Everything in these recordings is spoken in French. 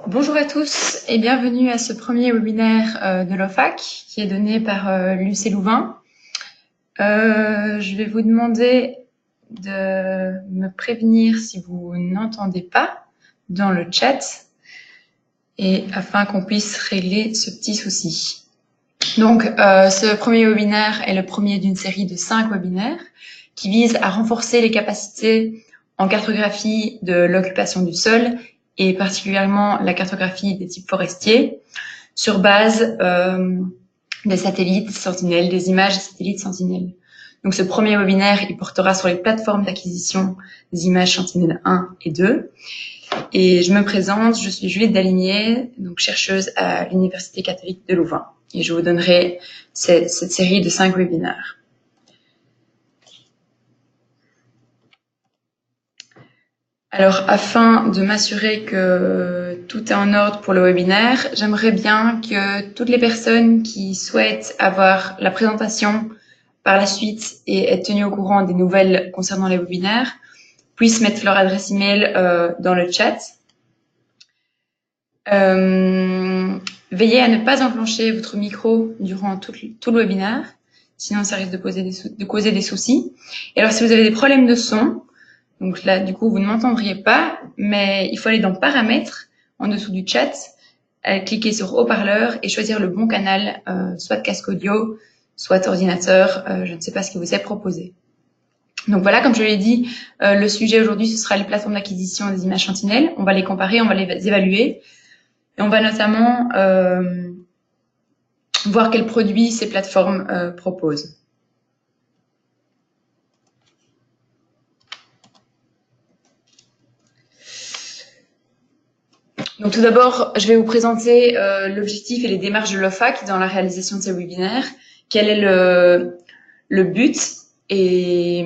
Bonjour à tous et bienvenue à ce premier webinaire de l'OFAC qui est donné par Lucie Louvain. Je vais vous demander de me prévenir si vous n'entendez pas dans le chat et afin qu'on puisse régler ce petit souci. Donc, ce premier webinaire est le premier d'une série de 5 webinaires qui visent à renforcer les capacités en cartographie de l'occupation du sol et particulièrement la cartographie des types forestiers sur base des satellites Sentinelle, des images satellites Sentinelle. Donc ce premier webinaire, il portera sur les plateformes d'acquisition des images Sentinelle 1 et 2. Et je me présente, je suis Juliette Daligné, donc chercheuse à l'Université catholique de Louvain. Et je vous donnerai cette série de 5 webinaires. Alors, afin de m'assurer que tout est en ordre pour le webinaire, j'aimerais bien que toutes les personnes qui souhaitent avoir la présentation par la suite et être tenues au courant des nouvelles concernant les webinaires puissent mettre leur adresse email dans le chat. Veillez à ne pas enclencher votre micro durant tout le webinaire, sinon ça risque de causer des soucis. Et alors, si vous avez des problèmes de son, donc là, du coup, vous ne m'entendriez pas, mais il faut aller dans Paramètres, en dessous du chat, cliquer sur Haut-parleur et choisir le bon canal, soit casque audio, soit ordinateur, je ne sais pas ce qui vous est proposé. Donc voilà, comme je l'ai dit, le sujet aujourd'hui, ce sera les plateformes d'acquisition des images Sentinelle. On va les comparer, on va les évaluer. Et on va notamment voir quels produits ces plateformes proposent. Donc tout d'abord, je vais vous présenter l'objectif et les démarches de l'OFAC dans la réalisation de ces webinaires. Quel est le but et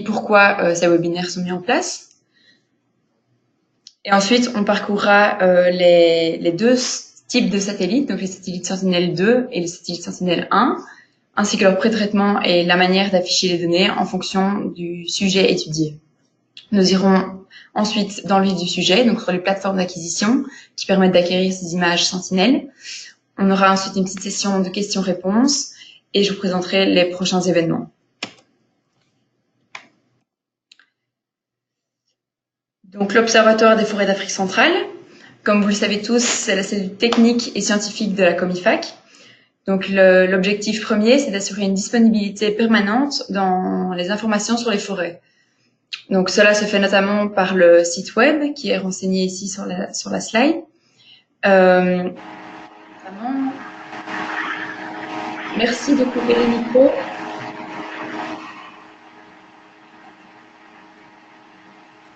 pourquoi ces webinaires sont mis en place. Et ensuite, on parcourra les deux types de satellites, donc les satellites Sentinelle 2 et les satellites Sentinelle 1, ainsi que leur pré-traitement et la manière d'afficher les données en fonction du sujet étudié. Nous irons ensuite dans le vif du sujet, donc sur les plateformes d'acquisition qui permettent d'acquérir ces images Sentinelle. On aura ensuite une petite session de questions-réponses et je vous présenterai les prochains événements. Donc l'Observatoire des forêts d'Afrique centrale, comme vous le savez tous, c'est la cellule technique et scientifique de la Comifac. Donc l'objectif premier, c'est d'assurer une disponibilité permanente dans les informations sur les forêts. Donc cela se fait notamment par le site web qui est renseigné ici sur la slide. Merci de couper les micros.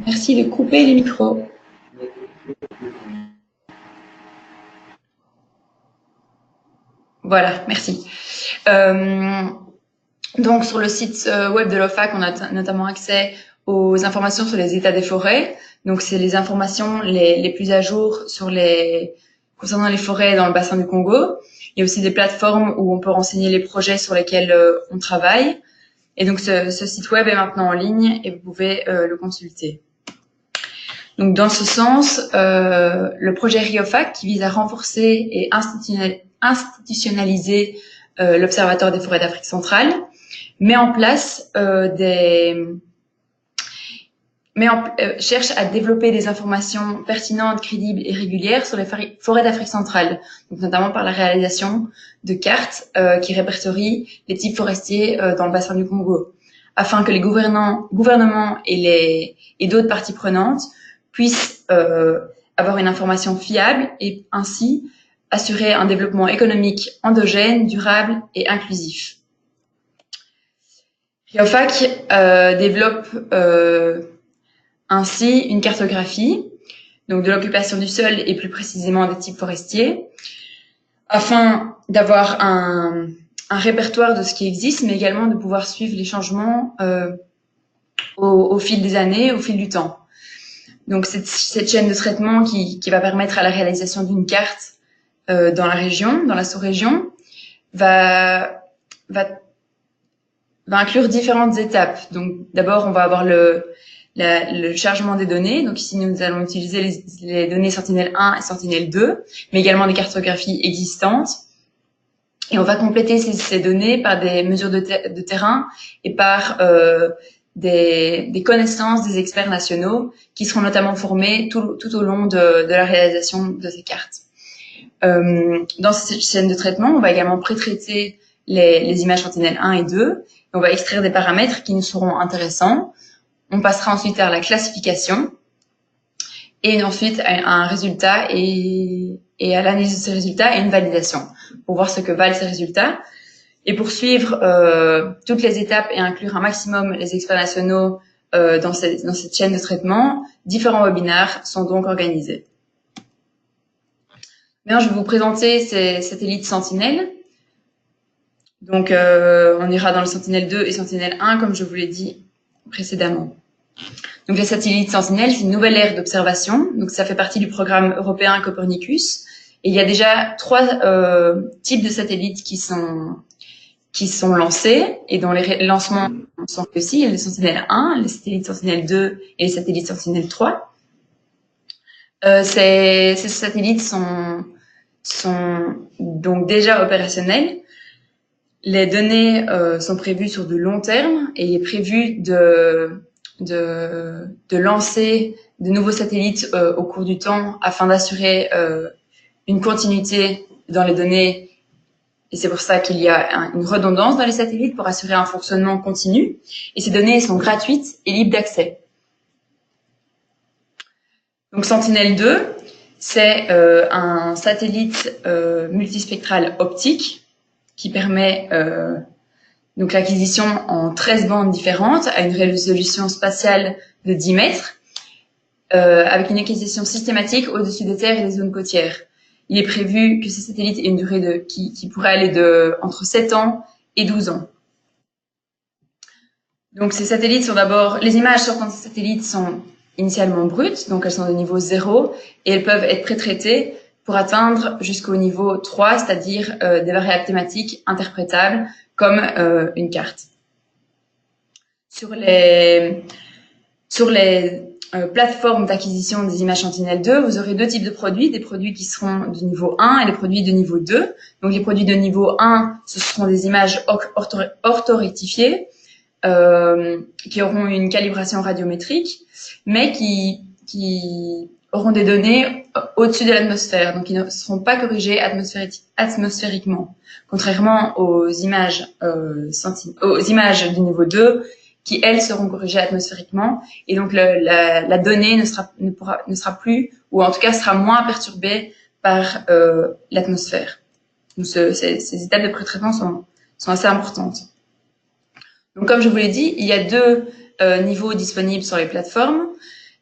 Merci de couper les micros. Voilà, merci. Donc sur le site web de l'OFAC, on a notamment accès aux informations sur les états des forêts. Donc c'est les informations les plus à jour concernant les forêts dans le bassin du Congo. Il y a aussi des plateformes où on peut renseigner les projets sur lesquels on travaille. Et donc ce site web est maintenant en ligne et vous pouvez le consulter. Donc dans ce sens, le projet RIOFAC qui vise à renforcer et institutionnaliser l'Observatoire des forêts d'Afrique centrale met en place cherche à développer des informations pertinentes, crédibles et régulières sur les forêts d'Afrique centrale, donc notamment par la réalisation de cartes qui répertorient les types forestiers dans le bassin du Congo, afin que les gouvernements et d'autres parties prenantes puissent avoir une information fiable et ainsi assurer un développement économique endogène, durable et inclusif. RIOFAC développe ainsi une cartographie donc de l'occupation du sol et plus précisément des types forestiers, afin d'avoir un répertoire de ce qui existe, mais également de pouvoir suivre les changements au fil des années, au fil du temps. Donc cette chaîne de traitement qui va permettre à la réalisation d'une carte dans la région, dans la sous-région, va inclure différentes étapes. Donc d'abord, on va avoir le chargement des données. Donc ici, nous allons utiliser les données Sentinel-1 et Sentinel-2, mais également des cartographies existantes. Et on va compléter ces données par des mesures de terrain et par des connaissances des experts nationaux qui seront notamment formés tout au long de la réalisation de ces cartes. Dans cette chaîne de traitement, on va également pré-traiter les images Sentinel-1 et 2. Et on va extraire des paramètres qui nous seront intéressants. On passera ensuite à la classification et ensuite à un résultat et à l'analyse de ces résultats et une validation pour voir ce que valent ces résultats. Et pour suivre toutes les étapes et inclure un maximum les experts nationaux dans cette chaîne de traitement, différents webinaires sont donc organisés. Maintenant, je vais vous présenter ces satellites Sentinel. Donc, on ira dans le Sentinel-2 et Sentinel-1, comme je vous l'ai dit précédemment. Donc, les satellites Sentinel, c'est une nouvelle ère d'observation. Donc, ça fait partie du programme européen Copernicus. Et il y a déjà 3 types de satellites qui sont lancés et dont les lancements sont réussis. Il y a le Sentinel-1, les satellites Sentinel-2 et les satellites Sentinel-3. Ces satellites sont donc déjà opérationnels. Les données sont prévues sur de long terme et il est prévu de lancer de nouveaux satellites au cours du temps afin d'assurer une continuité dans les données. Et c'est pour ça qu'il y a une redondance dans les satellites pour assurer un fonctionnement continu. Et ces données sont gratuites et libres d'accès. Donc Sentinel-2, c'est un satellite multispectral optique qui permet donc l'acquisition en 13 bandes différentes à une résolution spatiale de 10 mètres avec une acquisition systématique au-dessus des terres et des zones côtières. Il est prévu que ces satellites aient une durée qui pourrait aller entre 7 ans et 12 ans. Donc ces satellites sont d'abord, les images sortant de ces satellites sont initialement brutes, donc elles sont de niveau 0 et elles peuvent être pré-traitées pour atteindre jusqu'au niveau 3, c'est-à-dire des variables thématiques interprétables comme une carte. Sur les plateformes d'acquisition des images Sentinel-2, vous aurez 2 types de produits, des produits qui seront de niveau 1 et des produits de niveau 2. Donc les produits de niveau 1, ce seront des images orthorectifiées qui auront une calibration radiométrique, mais qui auront des données au-dessus de l'atmosphère, donc ils ne seront pas corrigés atmosphériquement, contrairement aux images du niveau 2, qui elles seront corrigées atmosphériquement, et donc la donnée ne sera plus, ou en tout cas sera moins perturbée par l'atmosphère. Donc ces étapes de pré-traitement sont assez importantes. Donc comme je vous l'ai dit, il y a 2 niveaux disponibles sur les plateformes.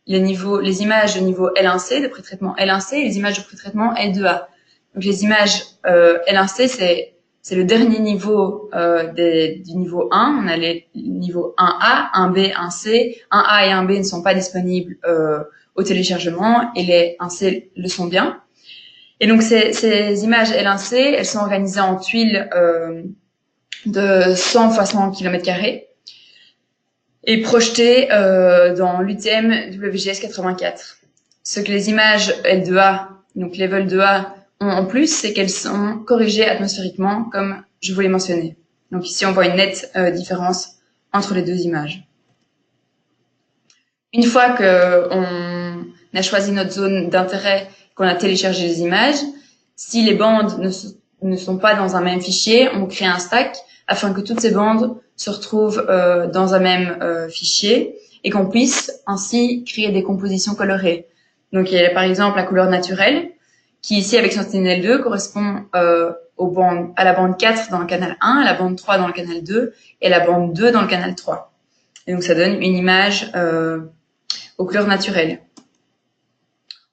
Les images de niveau L1C, de pré-traitement L1C, et les images de pré-traitement L2A. Donc les images L1C, c'est le dernier niveau du niveau 1. On a les niveaux 1A, 1B, 1C. 1A et 1B ne sont pas disponibles au téléchargement et les 1C le sont bien. Et donc ces images L1C, elles sont organisées en tuiles de 100 x 100 km² et projetées dans l'UTM WGS 84. Ce que les images L2A, donc level 2A, ont en plus, c'est qu'elles sont corrigées atmosphériquement, comme je vous l'ai mentionné. Donc ici, on voit une nette différence entre les 2 images. Une fois qu'on a choisi notre zone d'intérêt, qu'on a téléchargé les images, si les bandes ne sont pas dans un même fichier, on crée un stack afin que toutes ces bandes se retrouvent dans un même fichier et qu'on puisse ainsi créer des compositions colorées. Donc il y a par exemple la couleur naturelle qui ici avec Sentinel-2 correspond à la bande 4 dans le canal 1, à la bande 3 dans le canal 2 et à la bande 2 dans le canal 3. Et donc ça donne une image aux couleurs naturelles.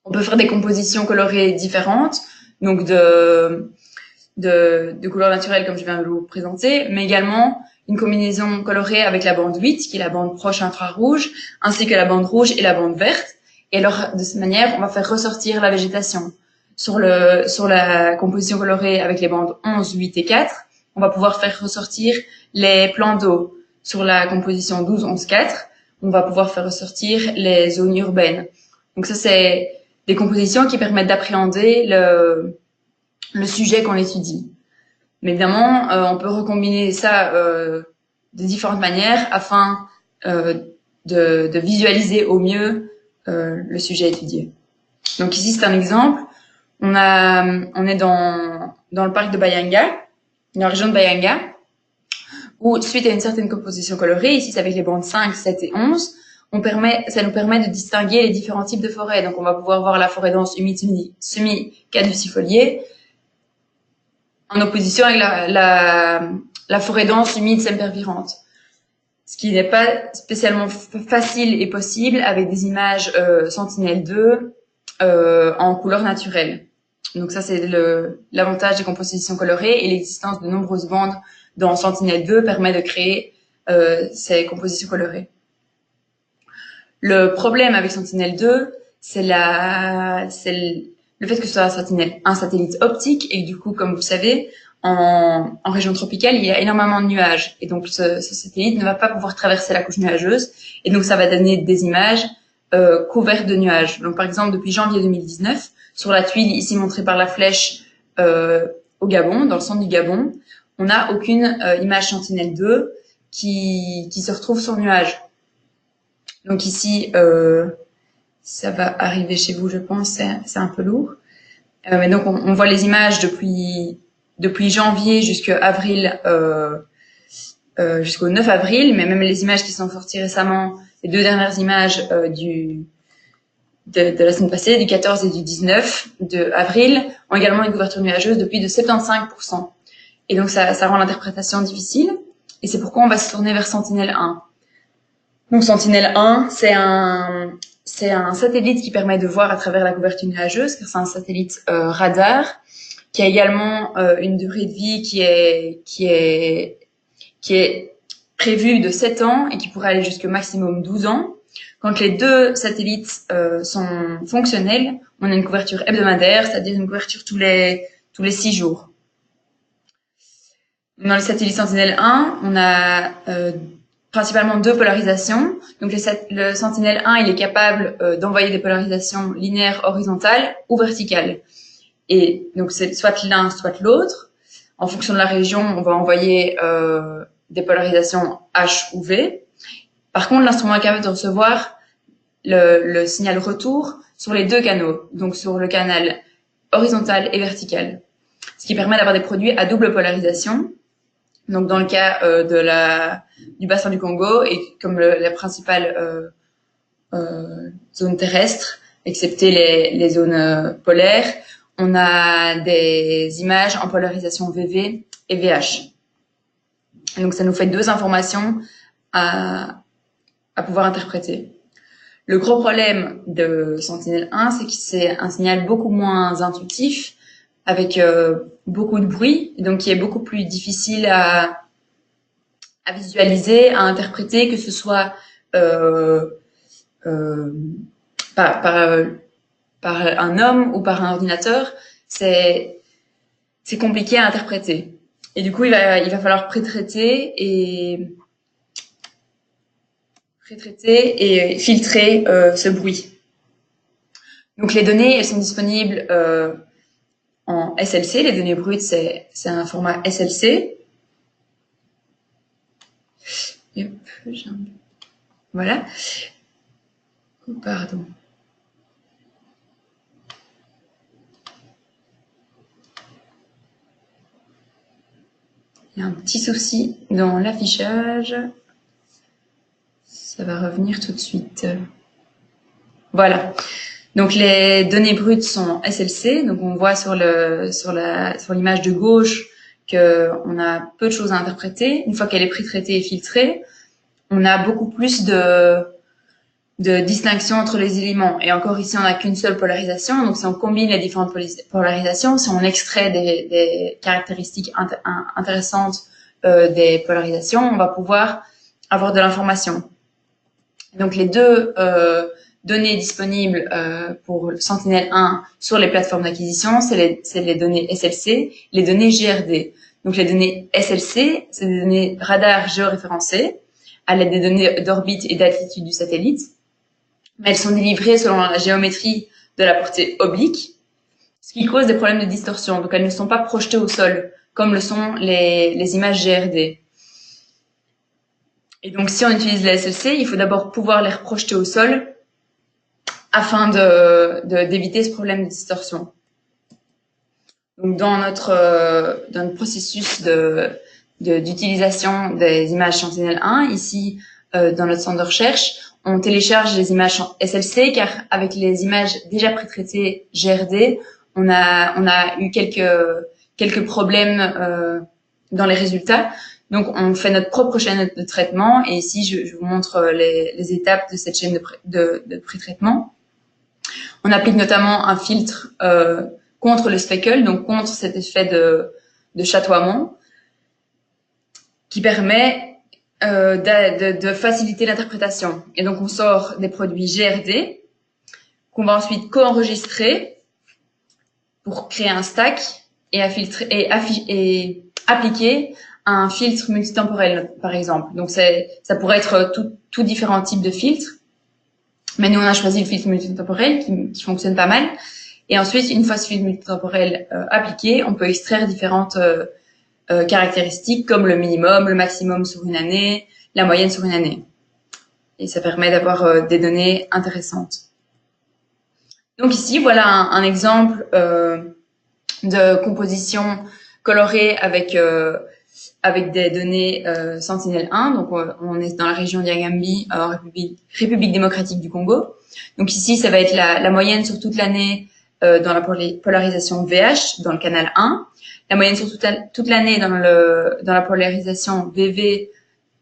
On peut faire des compositions colorées différentes, donc de couleurs naturelles comme je viens de vous présenter, mais également une combinaison colorée avec la bande 8, qui est la bande proche infrarouge, ainsi que la bande rouge et la bande verte. Et alors, de cette manière, on va faire ressortir la végétation. Sur la composition colorée avec les bandes 11, 8 et 4, on va pouvoir faire ressortir les plans d'eau. Sur la composition 12, 11, 4, on va pouvoir faire ressortir les zones urbaines. Donc ça, c'est des compositions qui permettent d'appréhender le sujet qu'on étudie. Mais évidemment, on peut recombiner ça de différentes manières afin de visualiser au mieux le sujet étudié. Donc ici, c'est un exemple. On est dans le parc de Bayanga, dans la région de Bayanga, où suite à une certaine composition colorée, ici c'est avec les bandes 5, 7 et 11, ça nous permet de distinguer les différents types de forêts. Donc on va pouvoir voir la forêt dense humide semi-caducifoliée en opposition avec la forêt dense humide sempervirente. Ce qui n'est pas spécialement facile et possible avec des images Sentinelle-2 en couleur naturelle. Donc ça, c'est l'avantage des compositions colorées, et l'existence de nombreuses bandes dans Sentinelle-2 permet de créer ces compositions colorées. Le problème avec Sentinelle-2, c'est le fait que ce soit un satellite optique, et du coup, comme vous savez, en région tropicale, il y a énormément de nuages, et donc ce satellite ne va pas pouvoir traverser la couche nuageuse, et donc ça va donner des images couvertes de nuages. Donc par exemple, depuis janvier 2019, sur la tuile ici montrée par la flèche au Gabon, dans le centre du Gabon, on n'a aucune image Sentinelle-2 qui se retrouve sur nuage. Donc ici, ça va arriver chez vous, je pense, c'est un peu lourd. Mais donc on voit les images depuis janvier jusqu'à avril, jusqu'au 9 avril, mais même les images qui sont sorties récemment, les 2 dernières images de la semaine passée, du 14 et du 19 avril, ont également une couverture nuageuse depuis de 75%. Et donc ça rend l'interprétation difficile, et c'est pourquoi on va se tourner vers Sentinelle-1. Donc Sentinelle-1, c'est un satellite qui permet de voir à travers la couverture nuageuse, car c'est un satellite radar, qui a également une durée de vie qui est prévue de 7 ans et qui pourrait aller jusqu'au maximum 12 ans. Quand les 2 satellites sont fonctionnels, on a une couverture hebdomadaire, c'est-à-dire une couverture tous les 6 jours. Dans le satellite Sentinelle-1, on a principalement 2 polarisations. Donc le Sentinelle-1, il est capable d'envoyer des polarisations linéaires horizontales ou verticales. Et donc c'est soit l'un, soit l'autre. En fonction de la région, on va envoyer des polarisations H ou V. Par contre, l'instrument est capable de recevoir le signal retour sur les 2 canaux, donc sur le canal horizontal et vertical, ce qui permet d'avoir des produits à double polarisation. Donc dans le cas du bassin du Congo, et comme la principale zone terrestre, excepté les zones polaires, on a des images en polarisation VV et VH. Et donc ça nous fait 2 informations à pouvoir interpréter. Le gros problème de Sentinelle-1, c'est que c'est un signal beaucoup moins intuitif, avec beaucoup de bruit, donc qui est beaucoup plus difficile à visualiser, à interpréter, que ce soit par un homme ou par un ordinateur. C'est compliqué à interpréter. Et du coup, il va falloir pré-traiter et filtrer ce bruit. Donc les données, elles sont disponibles en SLC. Les données brutes, c'est un format SLC. Hop, voilà. Oh, pardon. Il y a un petit souci dans l'affichage. Ça va revenir tout de suite. Voilà. Donc les données brutes sont SLC. Donc on voit sur l'image de gauche qu'on a peu de choses à interpréter. Une fois qu'elle est pré-traitée et filtrée, on a beaucoup plus de distinction entre les éléments. Et encore ici, on n'a qu'une seule polarisation. Donc si on combine les différentes polarisations, si on extrait des caractéristiques intéressantes des polarisations, on va pouvoir avoir de l'information. Donc les 2 données disponibles pour Sentinelle-1 sur les plateformes d'acquisition, c'est les données SLC, les données GRD. Donc les données SLC, c'est des données radar géoréférencées, à l'aide des données d'orbite et d'altitude du satellite, mais elles sont délivrées selon la géométrie de la portée oblique, ce qui cause des problèmes de distorsion. Donc elles ne sont pas projetées au sol, comme le sont les images GRD. Et donc si on utilise les SLC, il faut d'abord pouvoir les projeter au sol afin d'éviter ce problème de distorsion. Donc dans notre processus d'utilisation des images Sentinel-1, ici dans notre centre de recherche, on télécharge les images SLC car avec les images déjà pré-traitées GRD, on a eu quelques problèmes dans les résultats. Donc on fait notre propre chaîne de traitement et ici je vous montre les étapes de cette chaîne de pré-traitement. On applique notamment un filtre contre le speckle, donc contre cet effet de chatoiement, qui permet de faciliter l'interprétation. Et donc on sort des produits GRD qu'on va ensuite co-enregistrer pour créer un stack et appliquer un filtre multitemporel, par exemple. Donc ça pourrait être tout différents types de filtres. Mais nous, on a choisi le filtre multitemporel qui fonctionne pas mal. Et ensuite, une fois ce filtre multitemporel appliqué, on peut extraire différentes caractéristiques comme le minimum, le maximum sur une année, la moyenne sur une année. Et ça permet d'avoir des données intéressantes. Donc ici, voilà un exemple de composition colorée avec des données Sentinel-1. Donc, on est dans la région d'Yagambi, République démocratique du Congo. Donc ici, ça va être la moyenne sur toute l'année dans la polarisation VH, dans le canal 1. La moyenne sur toute l'année dans la polarisation VV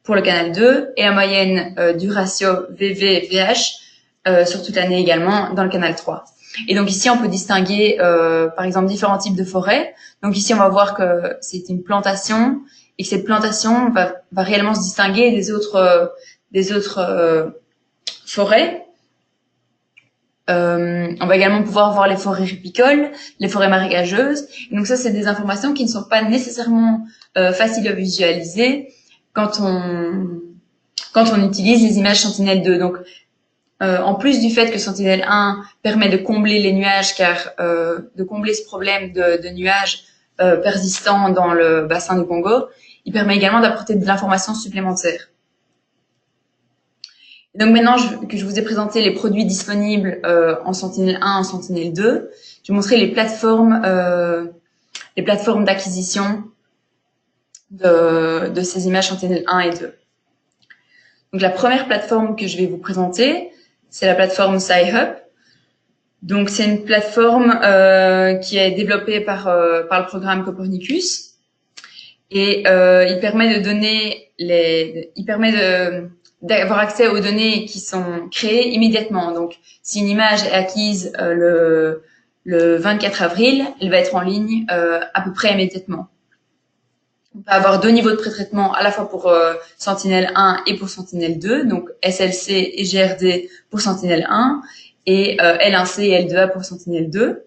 pour le canal 2. Et la moyenne du ratio VV-VH sur toute l'année également dans le canal 3. Et donc ici, on peut distinguer, par exemple, différents types de forêts. Donc ici, on va voir que c'est une plantation et que cette plantation va réellement se distinguer des autres forêts. On va également pouvoir voir les forêts ripicoles, les forêts marécageuses. Et donc ça, c'est des informations qui ne sont pas nécessairement faciles à visualiser quand on utilise les images Sentinel-2. Donc en plus du fait que Sentinel-1 permet de combler les nuages, de combler ce problème de nuages persistants dans le bassin du Congo, il permet également d'apporter de l'information supplémentaire. Et donc maintenant que je vous ai présenté les produits disponibles en Sentinel-1, en Sentinel-2, je vais vous montrer les plateformes d'acquisition de ces images Sentinel-1 et 2. Donc la première plateforme que je vais vous présenter, c'est la plateforme Sci-Hub. Donc c'est une plateforme qui est développée par le programme Copernicus et il permet d'avoir accès aux données qui sont créées immédiatement. Donc si une image est acquise le 24 avril, elle va être en ligne à peu près immédiatement. On peut avoir deux niveaux de pré-traitement à la fois pour Sentinel-1 et pour Sentinel-2, donc SLC et GRD pour Sentinel-1 et L1C et L2A pour Sentinel-2.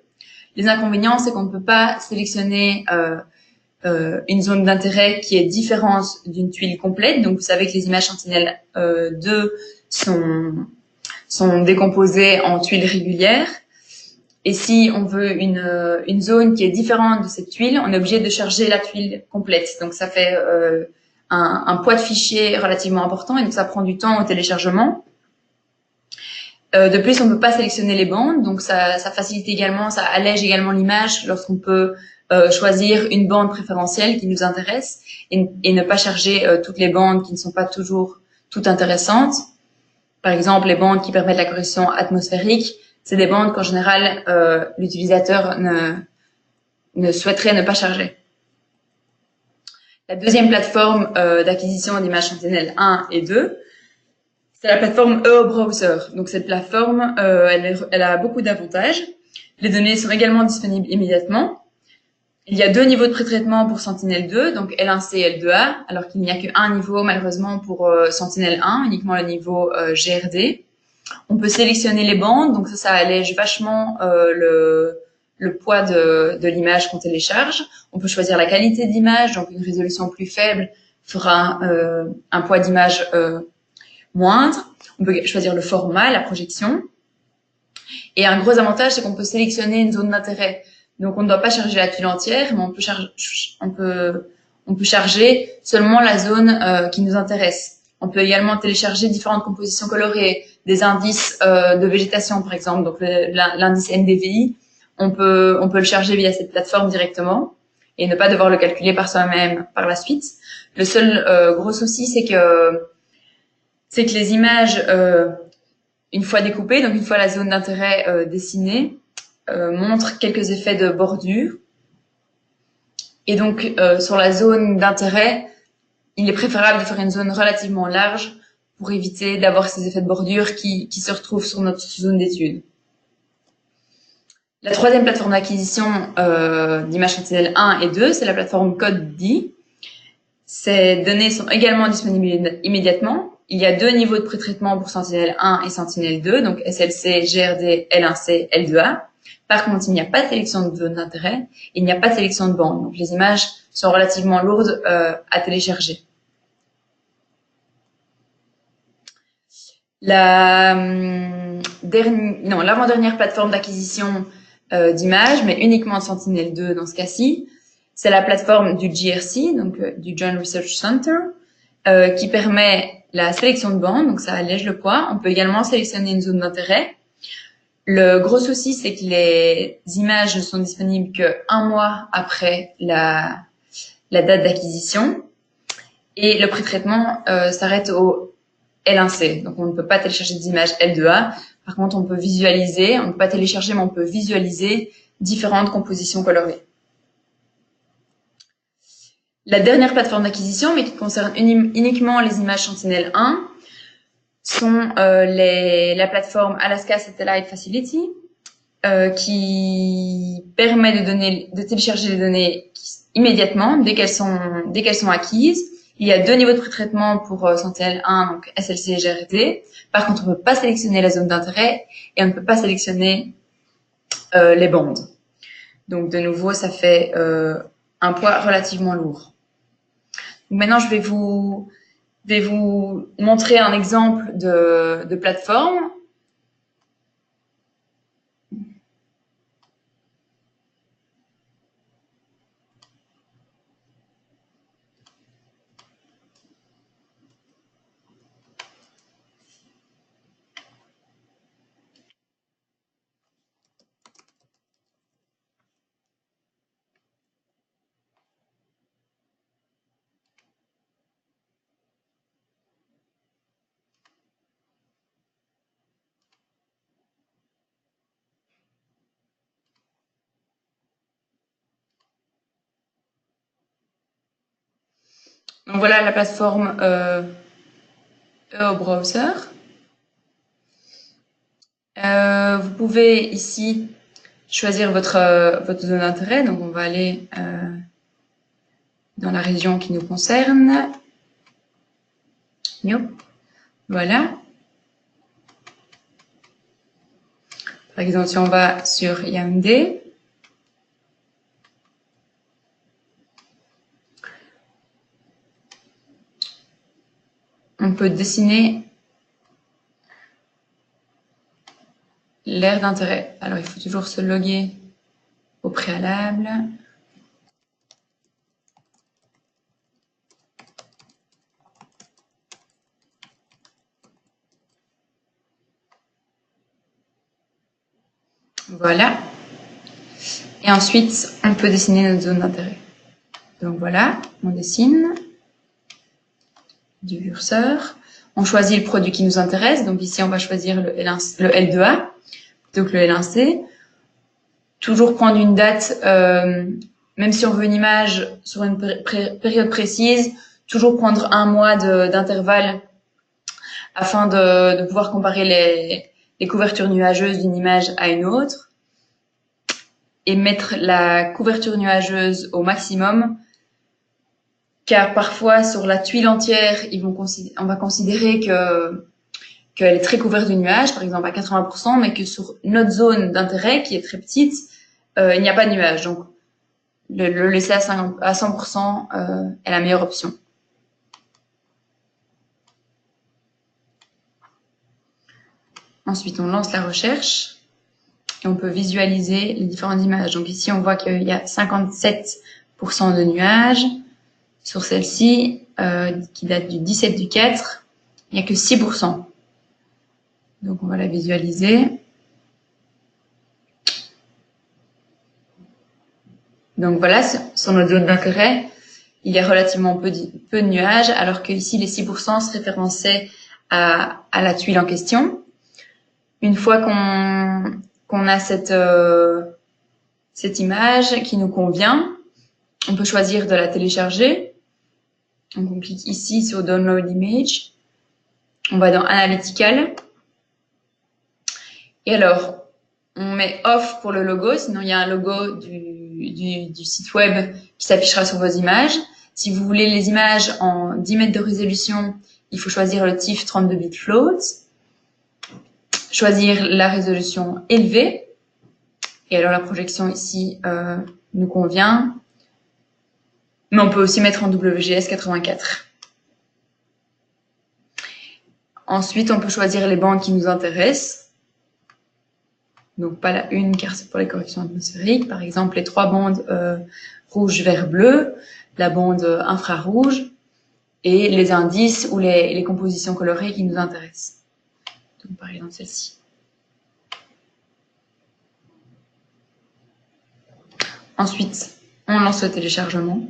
Les inconvénients, c'est qu'on ne peut pas sélectionner une zone d'intérêt qui est différente d'une tuile complète. Donc vous savez que les images Sentinel-2 sont décomposées en tuiles régulières. Et si on veut une zone qui est différente de cette tuile, on est obligé de charger la tuile complète. Donc ça fait un poids de fichier relativement important et donc ça prend du temps au téléchargement. De plus, on ne peut pas sélectionner les bandes, donc ça facilite également, ça allège également l'image lorsqu'on peut choisir une bande préférentielle qui nous intéresse et ne pas charger toutes les bandes qui ne sont pas toujours toutes intéressantes. Par exemple, les bandes qui permettent la correction atmosphérique, c'est des bandes qu'en général l'utilisateur ne souhaiterait ne pas charger. La deuxième plateforme d'acquisition d'images Sentinel 1 et 2, c'est la plateforme EOBrowser. Donc cette plateforme, elle a beaucoup d'avantages. Les données sont également disponibles immédiatement. Il y a deux niveaux de pré-traitement pour Sentinel-2, donc L1C et L2A, alors qu'il n'y a qu'un niveau malheureusement pour Sentinel-1, uniquement le niveau GRD. On peut sélectionner les bandes, donc ça allège vachement le poids de l'image qu'on télécharge. On peut choisir la qualité d'image, donc une résolution plus faible fera un poids d'image moindre. On peut choisir le format, la projection. Et un gros avantage, c'est qu'on peut sélectionner une zone d'intérêt. Donc, on ne doit pas charger la tuile entière, mais on peut charger seulement la zone qui nous intéresse. On peut également télécharger différentes compositions colorées, des indices de végétation, par exemple, donc l'indice NDVI. On peut le charger via cette plateforme directement et ne pas devoir le calculer par soi-même par la suite. Le seul gros souci, c'est que les images, une fois découpées, donc une fois la zone d'intérêt dessinée, montrent quelques effets de bordure. Et donc, sur la zone d'intérêt, il est préférable de faire une zone relativement large pour éviter d'avoir ces effets de bordure qui se retrouvent sur notre zone d'étude. La troisième plateforme d'acquisition d'images Sentinel 1 et 2, c'est la plateforme CodeD. Ces données sont également disponibles immédiatement. Il y a deux niveaux de pré-traitement pour Sentinel 1 et Sentinel 2, donc SLC, GRD, L1C, L2A. Par contre, il n'y a pas de sélection de zone d'intérêt, il n'y a pas de sélection de bande. Donc, les images sont relativement lourdes à télécharger. L'avant-dernière plateforme d'acquisition d'images, mais uniquement de Sentinel 2 dans ce cas-ci, c'est la plateforme du GRC, donc du Joint Research Center, qui permet la sélection de bandes, donc ça allège le poids. On peut également sélectionner une zone d'intérêt. Le gros souci, c'est que les images ne sont disponibles qu'un mois après la date d'acquisition. Et le pré-traitement s'arrête au L1C. Donc, on ne peut pas télécharger des images L2A. Par contre, on peut visualiser, on ne peut pas télécharger, mais on peut visualiser différentes compositions colorées. La dernière plateforme d'acquisition, mais qui concerne uniquement les images Sentinel 1, sont la plateforme Alaska Satellite Facility, qui permet de télécharger les données immédiatement dès qu'elles sont acquises. Il y a deux niveaux de pré-traitement pour Sentinel 1, donc SLC et GRD. Par contre, on ne peut pas sélectionner la zone d'intérêt et on ne peut pas sélectionner les bandes. Donc, de nouveau, ça fait un poids relativement lourd. Donc, maintenant, je vais vous montrer un exemple de plateforme. Donc voilà la plateforme EO Browser. Vous pouvez ici choisir votre zone d'intérêt. Donc on va aller dans la région qui nous concerne. Yop. Voilà. Par exemple, si on va sur Yaoundé, on peut dessiner l'aire d'intérêt. Alors, il faut toujours se loguer au préalable. Voilà. Et ensuite, on peut dessiner notre zone d'intérêt. Donc voilà, on dessine du curseur. On choisit le produit qui nous intéresse. Donc ici, on va choisir le L2A plutôt que le L1C. Toujours prendre une date, même si on veut une image sur une période précise, toujours prendre un mois d'intervalle afin de pouvoir comparer les couvertures nuageuses d'une image à une autre et mettre la couverture nuageuse au maximum, car parfois sur la tuile entière, on va considérer qu'elle est très couverte de nuages, par exemple à 80%, mais que sur notre zone d'intérêt, qui est très petite, il n'y a pas de nuages. Donc, le laisser à 100% est la meilleure option. Ensuite, on lance la recherche et on peut visualiser les différentes images. Donc ici, on voit qu'il y a 57% de nuages. Sur celle-ci, qui date du 17/4, il n'y a que 6%. Donc on va la visualiser. Donc voilà, sur notre zone d'intérêt, il y a relativement peu de nuages, alors que ici, les 6% se référençaient à la tuile en question. Une fois qu'on a cette image qui nous convient, on peut choisir de la télécharger. Donc on clique ici sur Download Image. On va dans Analytical. Et alors, on met Off pour le logo, sinon il y a un logo du site web qui s'affichera sur vos images. Si vous voulez les images en 10 mètres de résolution, il faut choisir le TIFF 32 bits float. Choisir la résolution élevée. Et alors la projection ici nous convient. Mais on peut aussi mettre en WGS 84. Ensuite, on peut choisir les bandes qui nous intéressent. Donc pas la une car c'est pour les corrections atmosphériques. Par exemple, les 3 bandes rouge, vert, bleu, la bande infrarouge et les indices ou les compositions colorées qui nous intéressent. Donc par exemple celle-ci. Ensuite, on lance le téléchargement.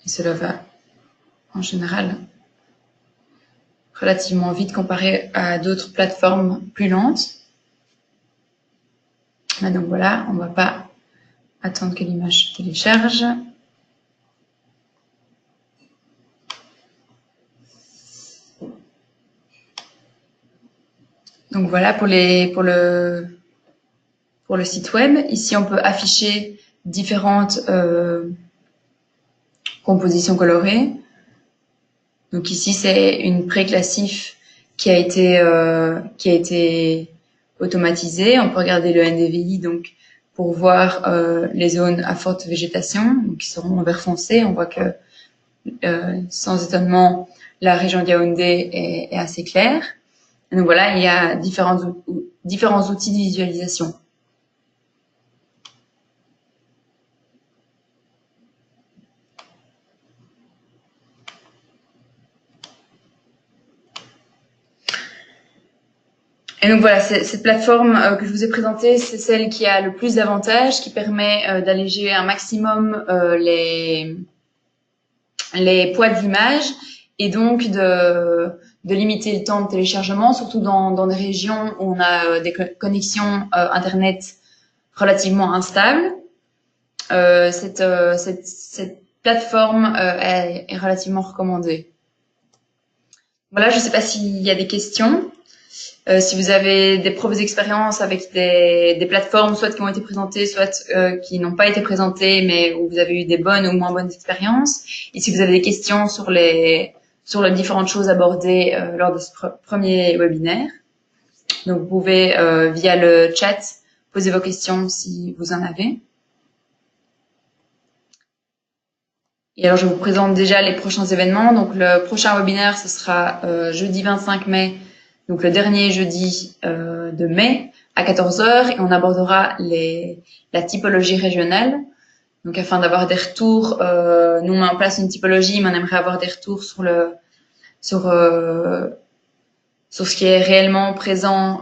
Et cela va, en général, relativement vite comparé à d'autres plateformes plus lentes. Là, donc voilà, on ne va pas attendre que l'image se télécharge. Donc voilà pour le site web. Ici, on peut afficher différentes compositions colorées. Donc ici, c'est une préclassif qui a été automatisée. On peut regarder le NDVI donc pour voir les zones à forte végétation, donc qui seront en vert foncé. On voit que sans étonnement, la région de Yaoundé est assez claire. Et donc voilà, il y a différents outils de visualisation. Et donc voilà, cette plateforme que je vous ai présentée, c'est celle qui a le plus d'avantages, qui permet d'alléger un maximum les poids de l'image et donc de limiter le temps de téléchargement, surtout dans des régions où on a des connexions Internet relativement instables. Cette plateforme est relativement recommandée. Voilà, je ne sais pas s'il y a des questions. Si vous avez des propres expériences avec des plateformes, soit qui ont été présentées, soit qui n'ont pas été présentées, mais où vous avez eu des bonnes ou moins bonnes expériences. Et si vous avez des questions sur les différentes choses abordées lors de ce premier webinaire, donc vous pouvez via le chat poser vos questions si vous en avez. Et alors je vous présente déjà les prochains événements. Donc le prochain webinaire, ce sera jeudi 25 mai. Donc le dernier jeudi de mai à 14 h et on abordera la typologie régionale. Donc afin d'avoir des retours, nous on met en place une typologie, mais on aimerait avoir des retours sur ce qui est réellement présent,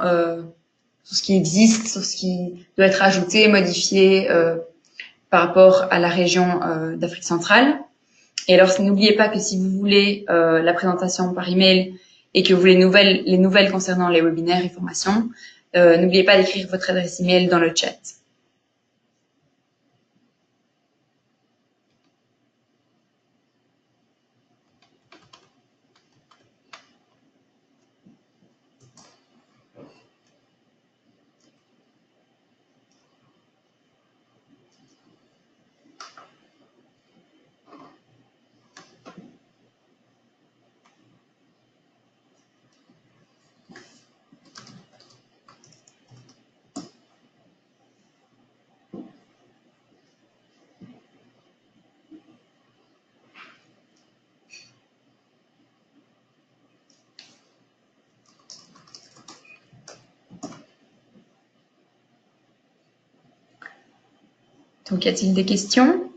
sur ce qui existe, sur ce qui doit être ajouté, modifié par rapport à la région d'Afrique centrale. Et alors n'oubliez pas que si vous voulez la présentation par email et que vous voulez les nouvelles concernant les webinaires et formations, n'oubliez pas d'écrire votre adresse email dans le chat. Donc, y a-t-il des questions?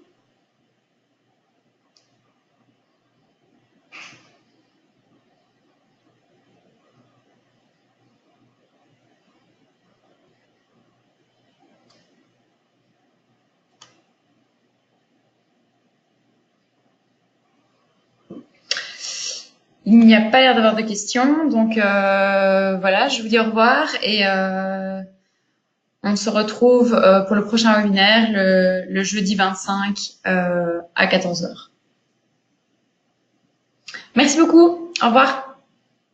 Il n'y a pas l'air d'avoir de questions, donc voilà, je vous dis au revoir et on se retrouve pour le prochain webinaire le jeudi 25 à 14 heures. Merci beaucoup, au revoir.